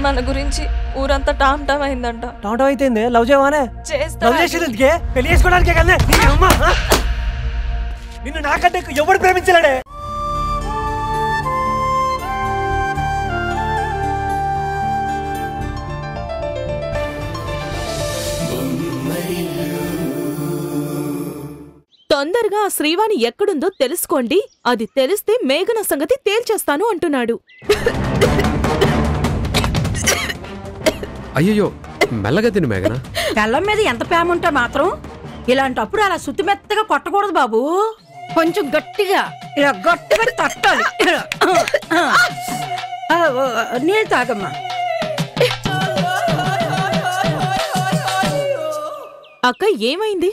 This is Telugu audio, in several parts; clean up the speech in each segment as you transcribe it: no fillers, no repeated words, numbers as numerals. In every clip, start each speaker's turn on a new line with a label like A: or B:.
A: మన గురించి ఊరంతా టామ్ టామ్ అయిందంట.
B: టామ్ టామ్ అయితే లవ్ చేయవానే? చేస్తా. పెళ్లి చేసుకోవడానికే కదా. నిన్ను నాకంటే ఎవడు ప్రేమించలేడే.
C: తొందరగా ఆ శ్రీవాణి ఎక్కడుందో తెలుసుకోండి. అది తెలిస్తే మేఘన సంగతి తేల్చేస్తాను అంటున్నాడు.
D: అయ్యో మెల్లగా తిను మేఘన.
E: కళ్ళం మీద ఎంత ప్రేమ ఉంటే మాత్రం ఇలాంటప్పుడు అలా సుత్తిమెత్తగా కొట్టకూడదు బాబు. కొంచెం గట్టిగా ఇలా గట్టిగా తట్టాలి. నీళ్ళు తాగమ్మా.
C: అక్క ఏమైంది?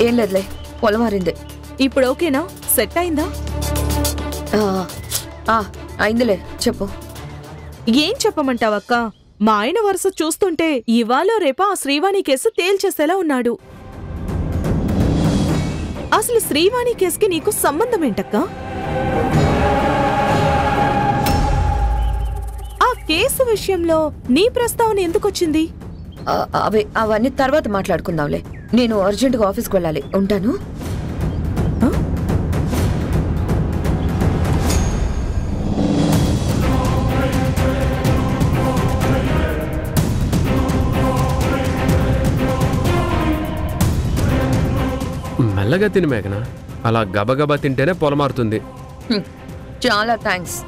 F: ఏం లేదులే, పొలం మారింది.
C: ఇప్పుడు ఓకేనా? సెట్ అయిందా?
F: అయిందిలే, చెప్పు.
C: ఏం చెప్పమంటావక్క? మా ఆయన వరుస చూస్తుంటే ఇవాళ రేపా ఆ శ్రీవాణి కేసు తేల్చేసేలా ఉన్నాడు. అసలు శ్రీవాణి కేసుకి నీకు సంబంధం ఏంటక్క? ఆ కేసు విషయంలో నీ ప్రస్తావన ఎందుకొచ్చింది?
F: అవన్నీ తర్వాత మాట్లాడుకుందాంలే. నేను అర్జెంటుగా ఆఫీస్కి వెళ్ళాలి, ఉంటాను.
D: మెల్లగా తిని మేఘన. అలా గబగబా తింటేనే పొలమారుతుంది.
F: చాలా థ్యాంక్స్.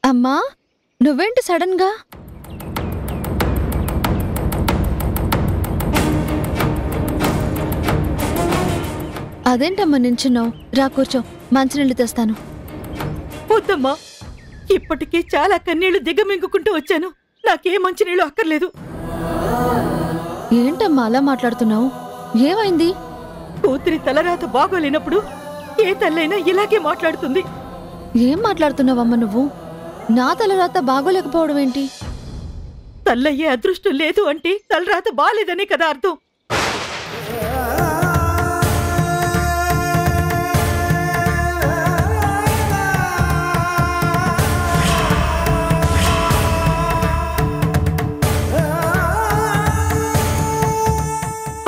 G: అమ్మా, నువ్వేంటి సడన్ గా? అదేంటమ్మా నించున్నావు? రా కూర్చో, మంచినీళ్ళు తెస్తాను.
E: వద్దమ్మా, ఇప్పటికే చాలా కన్నీళ్లు దిగమింగుకుంటూ వచ్చాను. నాకే మంచినీళ్ళు అక్కర్లేదు.
G: ఏంటమ్మా అలా మాట్లాడుతున్నావు? ఏమైంది?
E: కూతురి తలరాత బాగోలేనప్పుడు ఏ తల్లైనా ఇలాగే మాట్లాడుతుంది.
G: ఏం మాట్లాడుతున్నావమ్మా నువ్వు? నా తలరాత బాగోలేకపోవడం ఏంటి?
E: తల్లయ్యే అదృష్టం లేదు అంటే తలరాత బాలేదనే కదా అర్థం.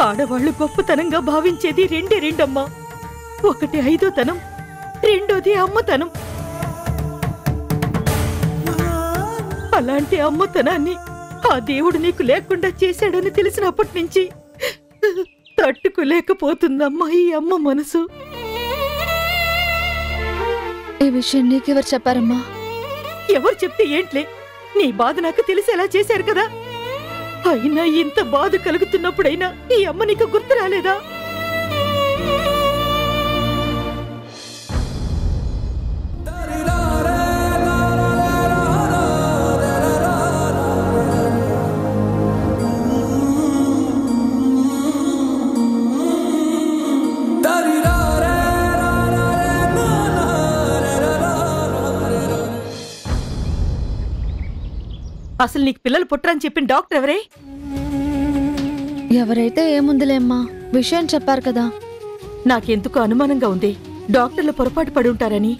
E: ఆడవాళ్లు గొప్పతనంగా భావించేది రెండమ్మా. ఒకటి ఐదోతనం, రెండోది అమ్మతనం. అలాంటి అమ్మతనాన్ని ఆ దేవుడు నీకు లేకుండా చేశాడని తెలిసినప్పటి నుంచి తట్టుకోలేకపోతుందమ్మా ఈ అమ్మ మనసు.
G: ఈ విషయం నీకెవరు చెప్పారమ్మా?
E: ఎవరు చెప్తే ఏంట్లే, నీ బాధ నాకు తెలిసేలా చేశారు కదా. అయినా ఇంత బాధ కలుగుతున్నప్పుడైనా ఈ అమ్మ నీకు గుర్తు రాలేదా? అసలు నీకు పిల్లలు పుట్టరని చెప్పిన డాక్టర్ ఎవరే?
G: ఎవరైతే ఏముందిలేమ్మా, విషయం చెప్పారు కదా.
E: నాకెందుకు అనుమానంగా ఉంది, డాక్టర్లు పొరపాటు పడి ఉంటారని.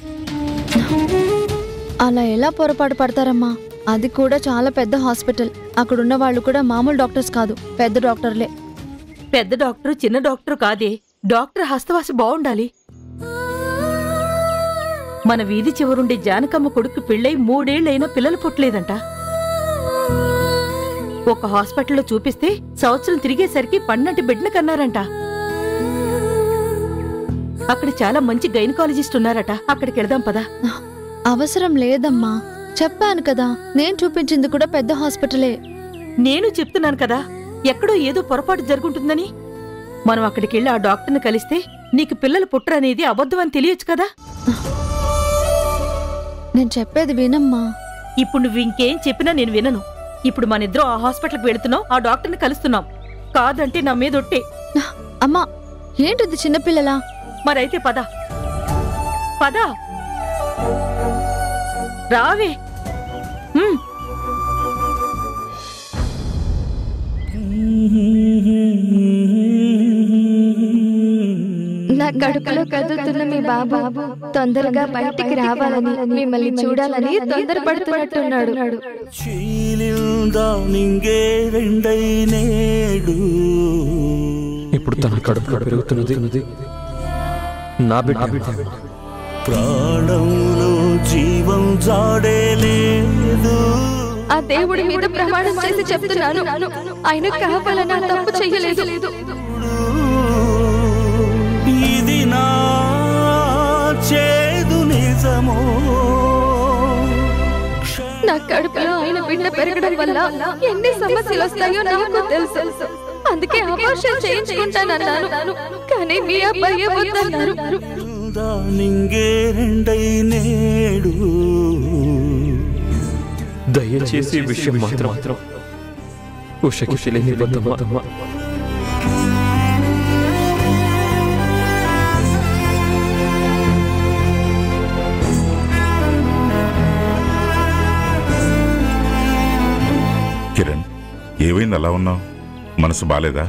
G: అలా ఎలా పొరపాటు పడతారమ్మా? అది కూడా చాలా పెద్ద హాస్పిటల్. అక్కడున్న వాళ్ళు కూడా మామూలు డాక్టర్స్ కాదు, పెద్ద డాక్టర్లే.
E: పెద్ద డాక్టరు చిన్న డాక్టరు కాదే, డాక్టర్ హస్తవాసి బాగుండాలి. మన వీధి చివరుండే జానకమ్మ కొడుకు పెళ్ళై 3 ఏళ్లైనా పిల్లలు పుట్టలేదంట. ఒక హాస్పిటల్లో చూపిస్తే సంవత్సరం తిరిగేసరికి పన్నటి బిడ్డను కన్నారంట. అక్కడ చాలా మంచి గైనకాలజిస్ట్ ఉన్నారట, అక్కడికి వెళదాం పదా.
G: అవసరం లేదమ్మా, చెప్పాను కదా, నేను చూపించింది కూడా పెద్ద హాస్పిటలే.
E: నేను చెప్తున్నాను కదా, ఎక్కడో ఏదో పొరపాటు జరుగుంటుందని. మనం అక్కడికి వెళ్ళి ఆ డాక్టర్ని కలిస్తే నీకు పిల్లలు పుట్టరనేది అబద్ధం అని తెలియచ్చు కదా.
G: నేను చెప్పేది వినమ్మా.
E: ఇప్పుడు నువ్వు ఇంకేం చెప్పినా నేను వినను. ఇప్పుడు మనిద్దరం ఆ హాస్పిటల్కి వెళుతున్నాం, ఆ డాక్టర్ని కలుస్తున్నాం. కాదంటే నా మీద ఒట్టే.
G: అమ్మా ఏంటిది చిన్నపిల్లలా?
E: మరైతే పద పద రావే.
H: నా కడుపులో కదులుతున్న మీ బాబు తొందరగా బయటికి రావాలని, మిమ్మల్ని చూడాలని తొందరపడుతున్నట్టున్నాడు.
I: ఇప్పుడు తన కడుపులో పెరుగుతున్నది నా బిడ్డ.
J: ప్రాణంలో జీవం జాడేలేదు.
H: ఆ దేవుడి మీద ప్రమాణం చేసి చెప్తున్నాను, ఆయన కావాలని తప్పు చెయ్యలేదు.
J: ఇది నా చేదు నిజమో.
H: నా కడుపులో ఆయన బిడ్డ పెరగడం వల్ల ఎన్ని సమస్యలు వస్తాయో నాకు తెలుసు. అందుకే అబార్షన్ చేయించుకుంటానన్నాను, కానీ మీ అబ్బాయి వద్దన్నారు.
I: దయచేసి ఈ విషయం మాత్రం ఉషకి తెలియనివ్వద్దమ్మా.
K: కిరణ్, ఏమైంది అలా ఉన్నావు? మనసు బాలేదా?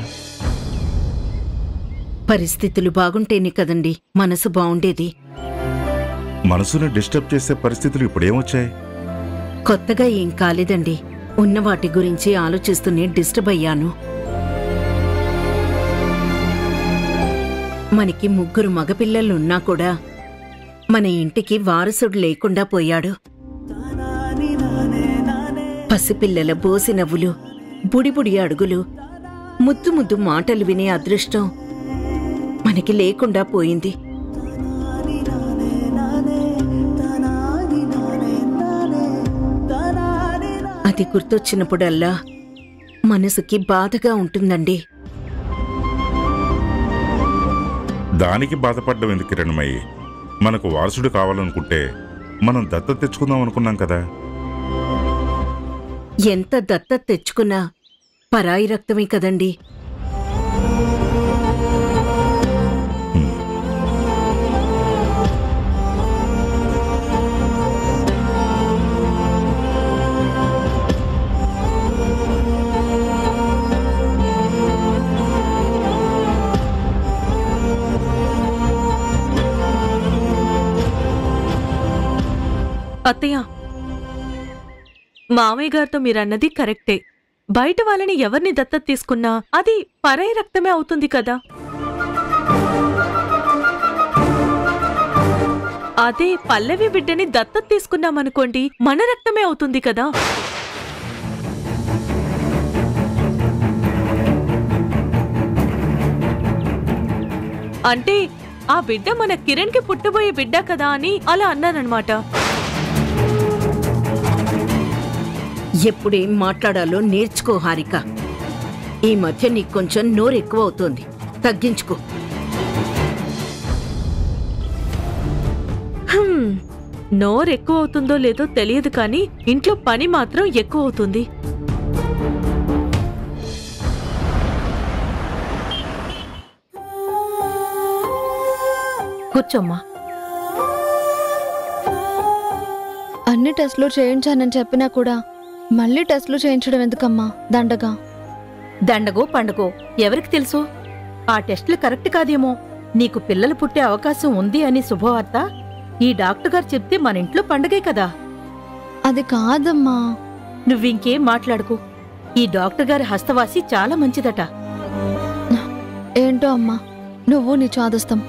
L: పరిస్థితులు బాగుంటేనే కదండి మనసు బాగుండేది.
K: మనసుని డిస్టర్బ్ చేసే పరిస్థితులు ఇప్పుడేమొచ్చాయి?
L: కొత్తగా ఏం కాలేదండి, ఉన్న వాటి గురించి ఆలోచిస్తూనే డిస్టర్బ్ అయ్యాను. మనకి 3 మగపిల్లలున్నా కూడా మన ఇంటికి వారసుడు లేకుండా పోయాడు. పసిపిల్లల బోసి నవ్వులు, బుడిబుడి అడుగులు, ముద్దు ముద్దు మాటలు వినే అదృష్టం మనకి లేకుండా పోయింది. అది గుర్తొచ్చినప్పుడల్లా మనసుకి బాధగా ఉంటుందండి.
K: దానికి బాధపడ్డం ఎందుకు కిరణ్మయ్యి? మనకు వారసుడు కావాలనుకుంటే మనం దత్తత తెచ్చుకుందాం అనుకున్నాం కదా.
L: ఎంత దత్తత తెచ్చుకున్నా పరాయి రక్తమే కదండి.
C: అత్తయ్య, మామయ్య గారితో మీరన్నది కరెక్టే. బయట వాళ్ళని ఎవరిని దత్తత తీసుకున్నా అది పరాయి రక్తమే అవుతుంది కదా. అదే పల్లవి బిడ్డని దత్తత తీసుకున్నామనుకోండి, మన రక్తమే అవుతుంది కదా. అంటే ఆ బిడ్డ మన కిరణ్ కి పుట్టబోయే బిడ్డ కదా అని అలా అన్నానన్నమాట.
L: ఎప్పుడేం మాట్లాడాలో నేర్చుకో హారిక. ఈ మధ్య నీకు కొంచెం నోరెక్కువ అవుతోంది, తగ్గించుకో.
C: నోరెక్కువ అవుతుందో లేదో తెలియదు కానీ ఇంట్లో పని మాత్రం ఎక్కువ అవుతుంది.
E: కూర్చోమ్మా.
G: అన్ని టెస్టులు చేయించానని చెప్పినా కూడా మళ్ళీ టెస్టులు చేయించడం ఎందుకమ్మా? దండగా.
E: దండగో పండగో ఎవరికి తెలుసు? ఆ టెస్టులు కరెక్ట్ కాదేమో. నీకు పిల్లలు పుట్టే అవకాశం ఉంది అని శుభవార్త ఈ డాక్టర్ గారు చెప్తే మన ఇంట్లో పండగే కదా.
G: అది కాదమ్మా.
E: నువ్వింకేం మాట్లాడుకో. ఈ డాక్టర్ గారి హస్తవాసి చాలా మంచిదట.
G: ఏంటో అమ్మా, నువ్వు నీ చాదస్తం.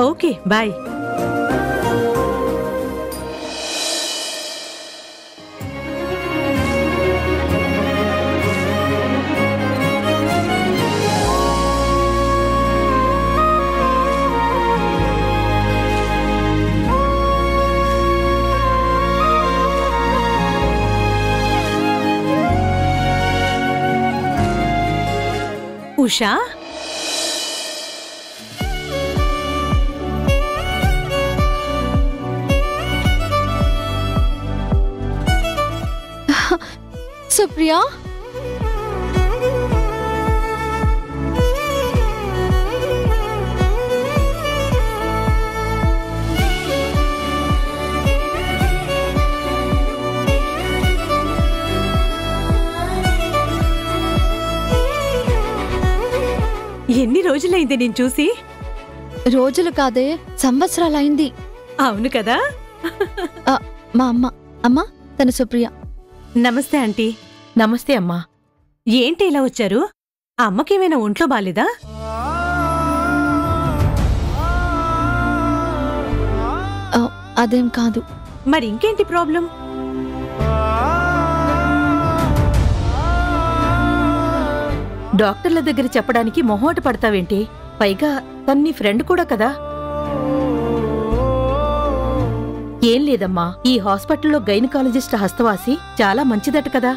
E: Okay, bye.
L: ఉషా,
G: సుప్రియా,
L: ఎన్ని రోజులైంది నేను చూసి?
G: రోజులు కాదే, సంవత్సరాలైంది.
L: అవును కదా.
G: మా అమ్మ తన సుప్రియ.
L: నమస్తే ఆంటీ. నమస్తే అమ్మా. ఏంటి ఇలా వచ్చారు? అమ్మకేమైనా ఒంట్లో బాలేదా?
G: అదేం కాదు.
L: మరి ఇంకేంటి ప్రాబ్లం? డాక్టర్ల దగ్గర చెప్పడానికి మొహమాట పడతావేంటి? పైగా తన్ని ఫ్రెండ్ కూడా కదా. ఏం లేదమ్మా, ఈ హాస్పిటల్లో గైనకాలజిస్ట్ హస్తవాసి చాలా మంచిదట కదా.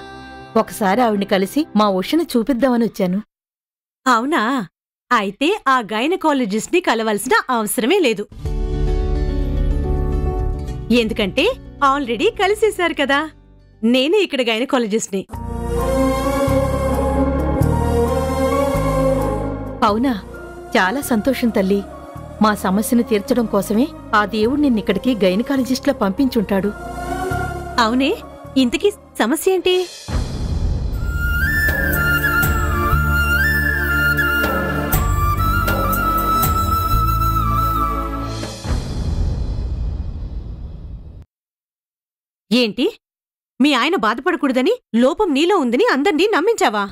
L: ఒకసారి ఆవిడ్ని కలిసి మా ఉషను చూపిద్దామని వచ్చాను. అవునా? అయితే ఆ గైనకాలజిస్ట్ ని కలవాల్సిన అవసరమే లేదు. ఎందుకంటే ఆల్రెడీ కలిసేశారు కదా. నేనే ఇక్కడ గైనకాలజిస్ట్ ని. అవునా? చాలా సంతోషం తల్లి. మా సమస్యను తీర్చడం కోసమే ఆ దేవుడు నిన్నిక్కడికి గైనకాలజిస్ట్లా పంపించుంటాడు. అవునే, ఇంతకీ సమస్య ఏంటి? ఏంటి? మీ ఆయన బాధపడకూడదని లోపం నీలో ఉందని అందర్నీ నమ్మించావా?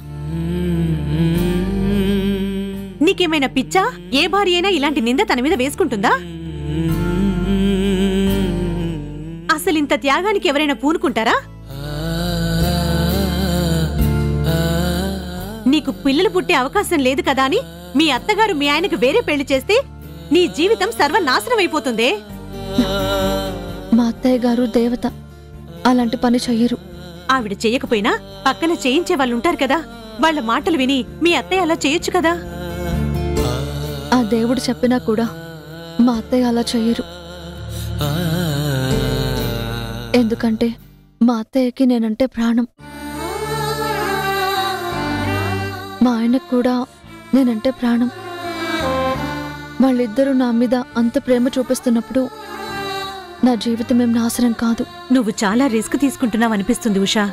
L: నీకేమైనా పిచ్చా? ఏ భార్య అయినా ఇలాంటి నింద తన మీద వేసుకుంటుందా? అసలింత త్యాగానికి ఎవరైనా పూనుకుంటారా? నీకు పిల్లలు పుట్టే అవకాశం లేదు కదా అని మీ అత్తగారు మీ ఆయనకు వేరే పెళ్లి చేస్తే నీ జీవితం సర్వనాశనం అయిపోతుందే.
G: మా అత్తయ్య గారు దేవత, అలాంటి పని చెయ్యరు.
L: ఆవిడ చెయ్యకపోయినా పక్కన చేయించే వాళ్ళుంటారు కదా, వాళ్ళ మాటలు విని మీ అత్తయ్య అలా చేయొచ్చు కదా.
G: ఆ దేవుడు చెప్పినా కూడా మా అత్తయ్య అలా చెయ్యరు. ఎందుకంటే మా అత్తయ్యకి నేనంటే ప్రాణం. మా ఆయనకు కూడా నేనంటే ప్రాణం. వాళ్ళిద్దరూ నా మీద అంత ప్రేమ చూపిస్తున్నప్పుడు నా జీవితం ఏం నాశనం కాదు.
L: నువ్వు చాలా రిస్క్ తీసుకుంటున్నావు అనిపిస్తుంది ఉషా.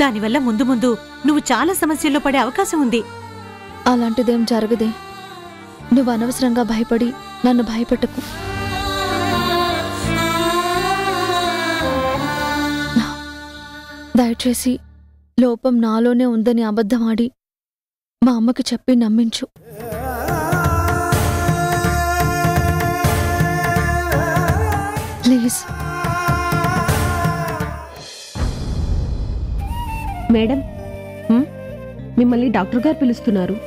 L: దానివల్ల ముందు ముందు నువ్వు చాలా సమస్యల్లో పడే అవకాశం ఉంది.
G: అలాంటిదేం జరగదే. నువ్వు అనవసరంగా భయపడి నన్ను భయపెట్టకు. దయచేసి లోపం నాలోనే ఉందని అబద్ధమాడి మా అమ్మకి చెప్పి నమ్మించు. ప్లీజ్.
M: మేడం, మిమ్మల్ని డాక్టర్ గారు పిలుస్తున్నారు.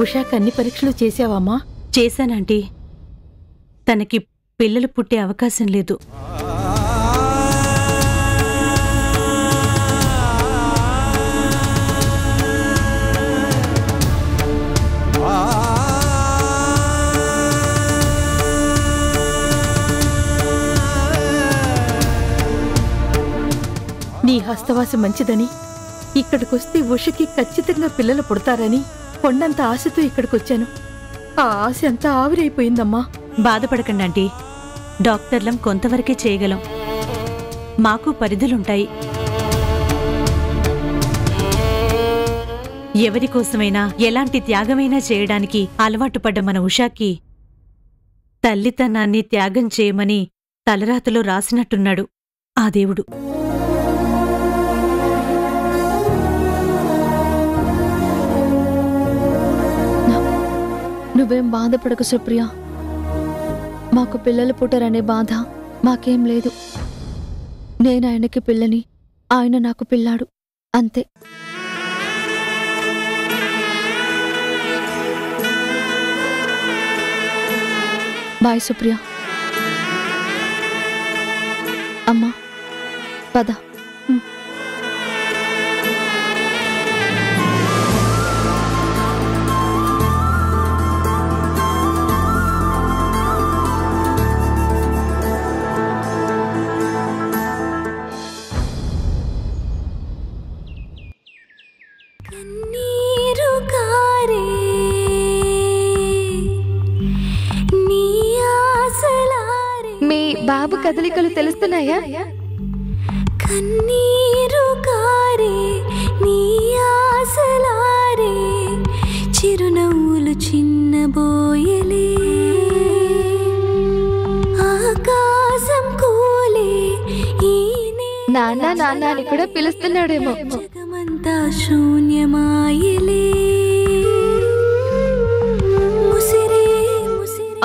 L: ఉషాకి అన్ని పరీక్షలు చేశావమ్మా? చేశానంటీ. తనకి పిల్లలు పుట్టే అవకాశం లేదు. నీ హస్తవాసి మంచిదని, ఇక్కడికొస్తే ఉషకి ఖచ్చితంగా పిల్లలు పుడతారని కొండంత ఆశతో ఇక్కడికొచ్చాను. ఆ ఆశ అంతా ఆవిరైపోయిందమ్మా. బాధపడకండి ఆంటీ, డాక్టర్లం కొంతవరకే చేయగలం. మాకు పరిధులుంటాయి. ఎవరికోసమైనా ఎలాంటి త్యాగమైనా చేయడానికి అలవాటు పడ్డ మన ఉషాకి తల్లితనాన్ని త్యాగం చేయమని తలరాతలో రాసినట్టున్నాడు ఆ దేవుడు.
G: నువ్వేం బాధపడకు సుప్రియ. మాకు పిల్లలు పుట్టరనే బాధ మాకేం లేదు. నేను ఆయనకి పిల్లని, ఆయన నాకు పిల్లాడు, అంతే. బాయ్ సుప్రియ. అమ్మా పద.
H: బాబు కదలికలు తెలుస్తున్నాయా?
N: కన్నీరు కారే నీ ఆశలారే చిరునవ్వులు చిన్నబోయలే ఆకాశం కూలే
H: నాన్న నాన్న అని కూడా పిలుస్తున్నాడేమో.
N: జగమంతా శూన్యమాయలే.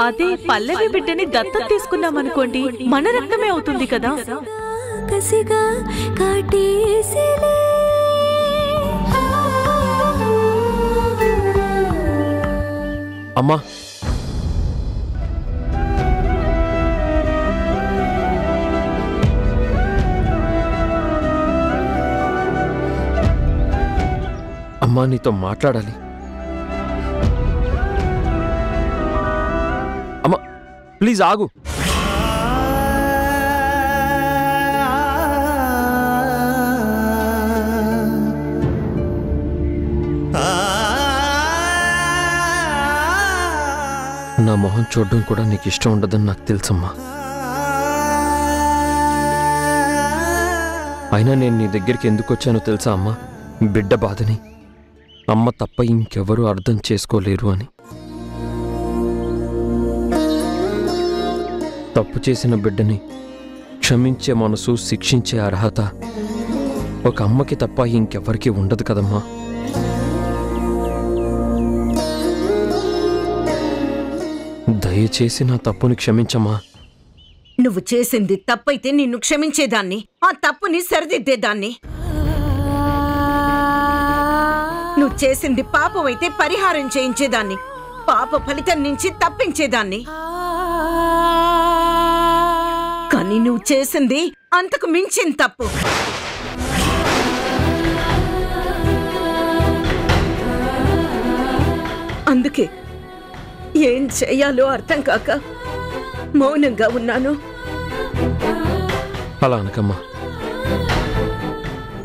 C: అదే పల్లవి బిడ్డని దత్తం తీసుకున్నామనుకోండి, మన రక్తమే అవుతుంది కదా.
N: కసిగా కాటేసిలే.
I: అమ్మా అమ్మా నీతో మాట్లాడాలి. అమ్మా ప్లీజ్ ఆగు. నా మొహం చూడడం కూడా నీకు ఇష్టం ఉండదని నాకు తెలుసమ్మా. అయినా నేను నీ దగ్గరికి ఎందుకు వచ్చానో తెలుసా అమ్మా? బిడ్డ బాధని అమ్మ తప్ప ఇంకెవరూ అర్థం చేసుకోలేరు అని. తప్పు చేసిన బిడ్డని క్షమించే మనసు, శిక్షించే అర్హత ఒక అమ్మకి తప్ప ఇంకెవరికి ఉండదు కదమ్మా. దయచేసి నా తప్పుని క్షమించమ్మా.
L: నువ్వు చేసింది తప్పైతే నిన్ను క్షమించేదాన్ని, ఆ తప్పుని సరిదిద్దేదాన్ని. నువ్వు చేసింది పాపమైతే పరిహారం చేయించేదాన్ని, పాప ఫలితం నుంచి తప్పించేదాన్ని. కానీ నువ్వు చేసింది అంతకు మించిన తప్పు. అందుకే ఏం చెయ్యాలో అర్థం కాక మౌనంగా ఉన్నాను.
I: అలా అనకమ్మా.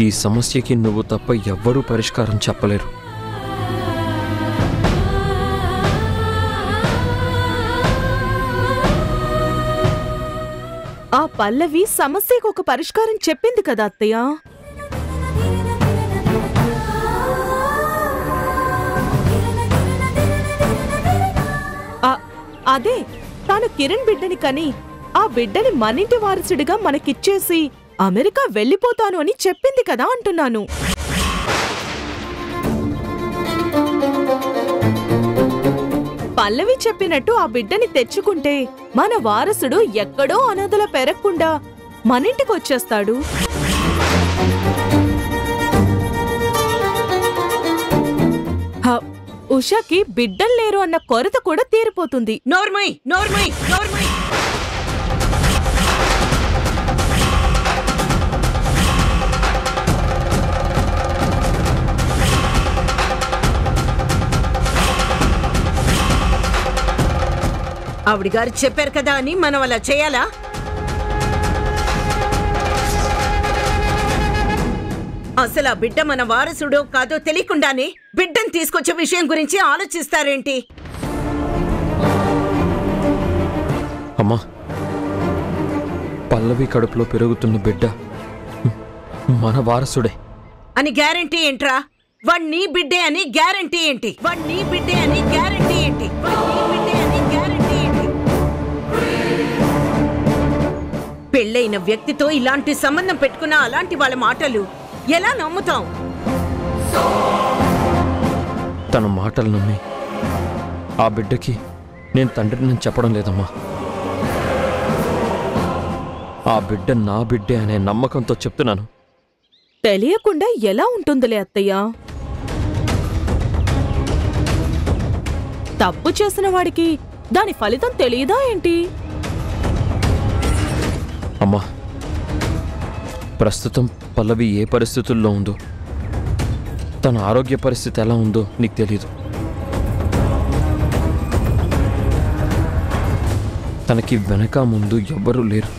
I: ఈ సమస్యకి నువ్వు తప్ప ఎవ్వరూ పరిష్కారం చెప్పలేరు.
C: ఆ పల్లవి సమస్యకు ఒక పరిష్కారం చెప్పింది కదా అత్తయ్య. అదే తాను కిరణ్ బిడ్డని కని ఆ బిడ్డని మనింటి వారసుడిగా మనకిచ్చేసి అమెరికా వెళ్ళిపోతాను అని చెప్పింది కదా అంటున్నాను. పల్లవి చెప్పినట్టు ఆ బిడ్డని తెచ్చుకుంటే మన వారసుడు ఎక్కడో అనాథలా పెరగకుండా మనింటికి వచ్చేస్తాడు. ఉషాకి బిడ్డలు లేరు అన్న కొరత కూడా తీరిపోతుంది.
L: నోర్మై నోర్మై నోర్మై. ఆవిడ గారు చెప్పారు కదా అని మనం అలా చేయాలా? అసలు ఆ బిడ్డ మన వారసుడో కాదో తెలియకుండానే బిడ్డను తీసుకొచ్చే విషయం గురించి ఆలోచిస్తారేంటి?
I: అమ్మా, పల్లవి కడుపులో పెరుగుతున్న బిడ్డ మన వారసుడే
L: అని గ్యారంటీ ఏంట్రా? వాడు నీ బిడ్డే అని గ్యారంటీ ఏంటి? వాడు నీ బిడ్డే అని గ్యారంటీ ఏంటి? పెళ్ళైన వ్యక్తితో ఇలాంటి సంబంధం పెట్టుకున్న అలాంటి వాళ్ళ మాటలు ఎలా నమ్ముతాం?
I: తన మాటలు నమ్మి ఆ బిడ్డకి నేను తండ్రిని చెప్పడం లేదమ్మా. ఆ బిడ్డ నా బిడ్డే అనే నమ్మకంతో చెప్తున్నాను.
C: తెలియకుండా ఎలా ఉంటుందిలే అత్తయ్య. తప్పు చేసిన వాడికి దాని ఫలితం తెలియదా ఏంటి?
I: అమ్మా, ప్రస్తుతం పల్లవి ఏ పరిస్థితుల్లో ఉందో, తన ఆరోగ్య పరిస్థితి ఎలా ఉందో నీకు తెలీదు. తనకి వెనక ముందు ఎవ్వరూ లేరు.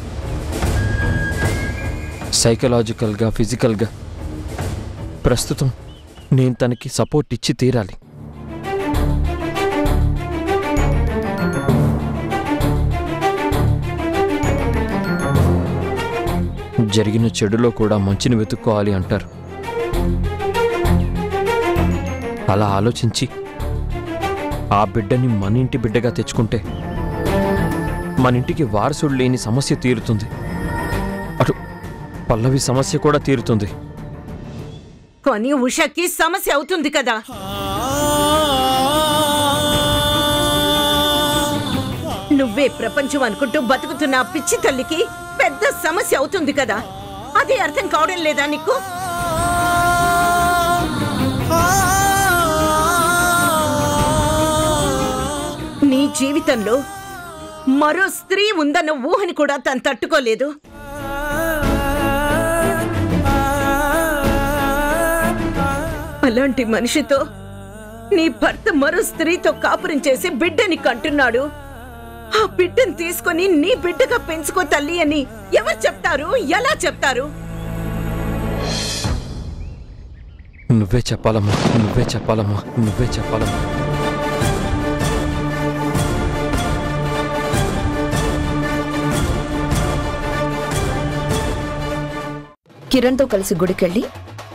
I: సైకలాజికల్గా, ఫిజికల్గా ప్రస్తుతం నేను తనకి సపోర్ట్ ఇచ్చి తీరాలి. జరిగిన చెడులో కూడా మంచిని వెతుక్కోవాలి అంటారు. అలా ఆలోచించి ఆ బిడ్డని మన ఇంటి బిడ్డగా తెచ్చుకుంటే మన ఇంటికి వారసుడు లేని సమస్య తీరుతుంది. అటు పల్లవి సమస్య కూడా తీరుతుంది.
C: కానీ ఉషకి సమస్య అవుతుంది కదా. నువ్వే ప్రపంచం అనుకుంటూ బతుకుతున్న ఆ పిచ్చి తల్లికి పెద్ద సమస్య అవుతుంది కదా. అది అర్థం కావడం లేదా నీకు? నీ జీవితంలో మరో స్త్రీ ఉందన్న ఊహని కూడా తను తట్టుకోలేదు. అలాంటి మనిషితో నీ భర్త మరో స్త్రీతో కాపురం చేసి బిడ్డని కంటున్నాడు. ఆ బిడ్డను తీసుకొని నీ బిడ్డగా పెంచుకో తల్లి అని ఎవరు చెప్తారు? ఎలా చెప్తారు?
I: నువ్వే చెప్పాలమ్మా, నువ్వే చెప్పాలమ్మా, నువ్వే చెప్పాలమ్మా.
F: కిరణ్తో కలిసి గుడికెళ్ళి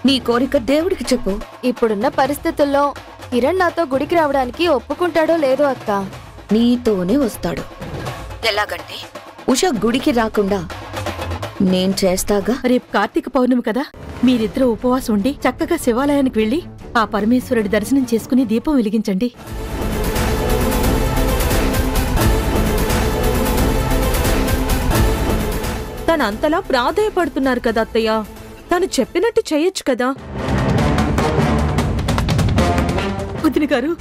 F: నీ కోరిక దేవుడికి చెప్పు.
H: ఇప్పుడున్న పరిస్థితుల్లో కిరణ్ నాతో గుడికి రావడానికి ఒప్పుకుంటాడో లేదో అక్క.
F: నీతోనే వస్తాడు. ఎలాగంటే ఉష గుడికి రాకుండా నేను చేస్తాగా.
E: రేపు కార్తీక పౌర్ణమి కదా, మీరిద్దరూ ఉపవాసం ఉండి చక్కగా శివాలయానికి వెళ్లి ఆ పరమేశ్వరుడి దర్శనం చేసుకుని దీపం వెలిగించండి.
C: తనంతలా ప్రాధేయపడుతున్నారు కదా అత్తయ్య, తను చెప్పినట్టు చెయ్యొచ్చు కదా.
E: వదిన గారు,